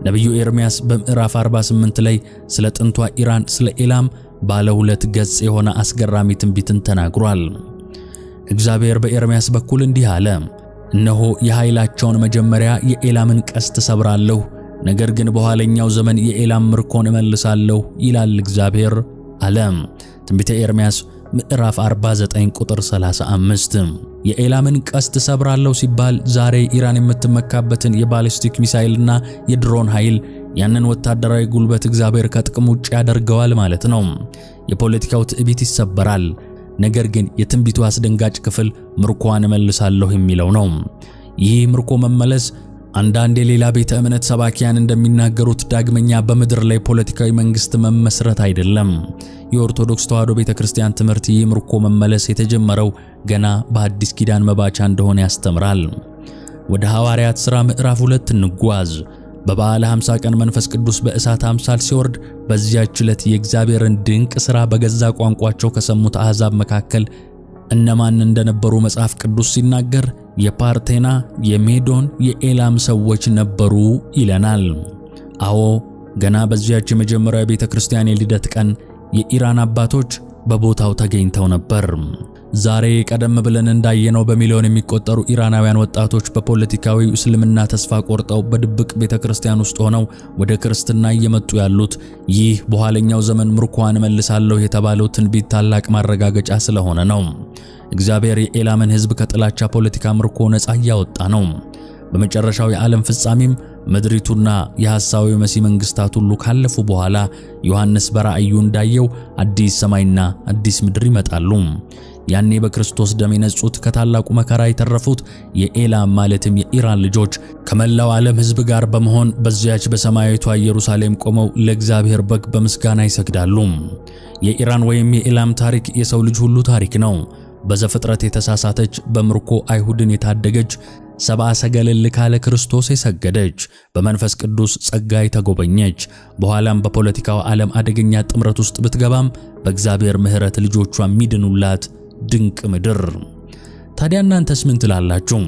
ነቢዩ ኤርምያስ በምዕራፍ 48 ላይ ስለ ጥንቷ ኢራን ስለ ኤላም ባለ 2 ገጽ የሆነ አስገራሚ ትንቢትን ተናግሯል። እግዚአብሔር በኤርምያስ በኩል እንዲህ አለ፣ እነሆ የኃይላቸውን መጀመሪያ የኤላምን ቀስት ሰብራለሁ፣ ነገር ግን በኋለኛው ዘመን የኤላም ምርኮን እመልሳለሁ ይላል እግዚአብሔር አለ። ትንቢተ ኤርምያስ ምዕራፍ 49 ቁጥር 35። የኤላምን ቀስት ሰብራለሁ ሲባል ዛሬ ኢራን የምትመካበትን የባሊስቲክ ሚሳኤልና የድሮን ኃይል ያንን ወታደራዊ ጉልበት እግዚአብሔር ከጥቅም ውጭ ያደርገዋል ማለት ነው። የፖለቲካው ትዕቢት ይሰበራል። ነገር ግን የትንቢቱ አስደንጋጭ ክፍል ምርኮዋን እመልሳለሁ የሚለው ነው። ይህ ምርኮ መመለስ አንዳንድ የሌላ ቤተ እምነት ሰባኪያን እንደሚናገሩት ዳግመኛ በምድር ላይ ፖለቲካዊ መንግስት መመስረት አይደለም። የኦርቶዶክስ ተዋሕዶ ቤተክርስቲያን ትምህርት ይህ ምርኮ መመለስ የተጀመረው ገና በአዲስ ኪዳን መባቻ እንደሆነ ያስተምራል። ወደ ሐዋርያት ሥራ ምዕራፍ 2 እንጓዝ። በበዓለ 50 ቀን መንፈስ ቅዱስ በእሳት አምሳል ሲወርድ በዚያች ዕለት የእግዚአብሔርን ድንቅ ሥራ በገዛ ቋንቋቸው ከሰሙት አሕዛብ መካከል እነማን እንደነበሩ መጽሐፍ ቅዱስ ሲናገር የፓርቴና፣ የሜዶን፣ የኤላም ሰዎች ነበሩ ይለናል። አዎ ገና በዚያች የመጀመሪያው ቤተ ክርስቲያን የልደት ቀን የኢራን አባቶች በቦታው ተገኝተው ነበር። ዛሬ ቀደም ብለን እንዳየነው በሚሊዮን የሚቆጠሩ ኢራናውያን ወጣቶች በፖለቲካዊ እስልምና ተስፋ ቆርጠው በድብቅ ቤተክርስቲያን ውስጥ ሆነው ወደ ክርስትና እየመጡ ያሉት ይህ በኋለኛው ዘመን ምርኮዋን እመልሳለሁ የተባለው ትንቢት ታላቅ ማረጋገጫ ስለሆነ ነው። እግዚአብሔር የኤላምን ሕዝብ ከጥላቻ ፖለቲካ ምርኮ ነፃ እያወጣ ነው። በመጨረሻው የዓለም ፍጻሜም ምድሪቱና የሐሳዊው መሲህ መንግስታት ሁሉ ካለፉ በኋላ ዮሐንስ በራእዩ እንዳየው አዲስ ሰማይና አዲስ ምድር ይመጣሉ። ያኔ በክርስቶስ ደም የነጹት ከታላቁ መከራ የተረፉት የኤላም ማለትም የኢራን ልጆች ከመላው ዓለም ሕዝብ ጋር በመሆን በዚያች በሰማያዊቷ ኢየሩሳሌም ቆመው ለእግዚአብሔር በግ በምስጋና ይሰግዳሉ። የኢራን ወይም የኤላም ታሪክ የሰው ልጅ ሁሉ ታሪክ ነው። በዘፍጥረት የተሳሳተች፣ በምርኮ አይሁድን የታደገች፣ ሰብአ ሰገልን ልካለ ክርስቶስ የሰገደች፣ በመንፈስ ቅዱስ ጸጋ የተጎበኘች፣ በኋላም በፖለቲካው ዓለም አደገኛ ጥምረት ውስጥ ብትገባም በእግዚአብሔር ምሕረት ልጆቿ የሚድኑላት ድንቅ ምድር። ታዲያ እናንተስ ምን ትላላችሁ?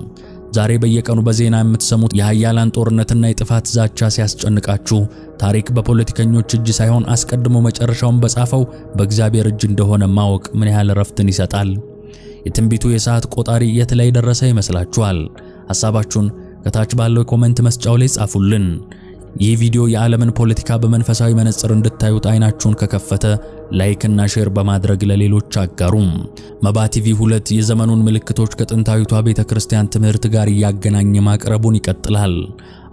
ዛሬ በየቀኑ በዜና የምትሰሙት የኃያላን ጦርነትና የጥፋት ዛቻ ሲያስጨንቃችሁ ታሪክ በፖለቲከኞች እጅ ሳይሆን አስቀድሞ መጨረሻውን በጻፈው በእግዚአብሔር እጅ እንደሆነ ማወቅ ምን ያህል ረፍትን ይሰጣል? የትንቢቱ የሰዓት ቆጣሪ የት ላይ ደረሰ ይመስላችኋል? ሐሳባችሁን ከታች ባለው ኮሜንት መስጫው ላይ ጻፉልን። ይህ ቪዲዮ የዓለምን ፖለቲካ በመንፈሳዊ መነጽር እንድታዩት አይናችሁን ከከፈተ ላይክ እና ሼር በማድረግ ለሌሎች አጋሩ። መባ ቲቪ 2 የዘመኑን ምልክቶች ከጥንታዊቷ ቤተክርስቲያን ትምህርት ጋር እያገናኘ ማቅረቡን ይቀጥላል።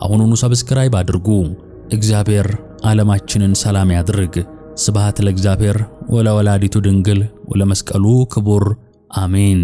አሁኑኑ ሰብስክራይብ አድርጉ። እግዚአብሔር ዓለማችንን ሰላም ያድርግ። ስብሐት ለእግዚአብሔር ወለወላዲቱ ድንግል ወለመስቀሉ ክቡር አሜን።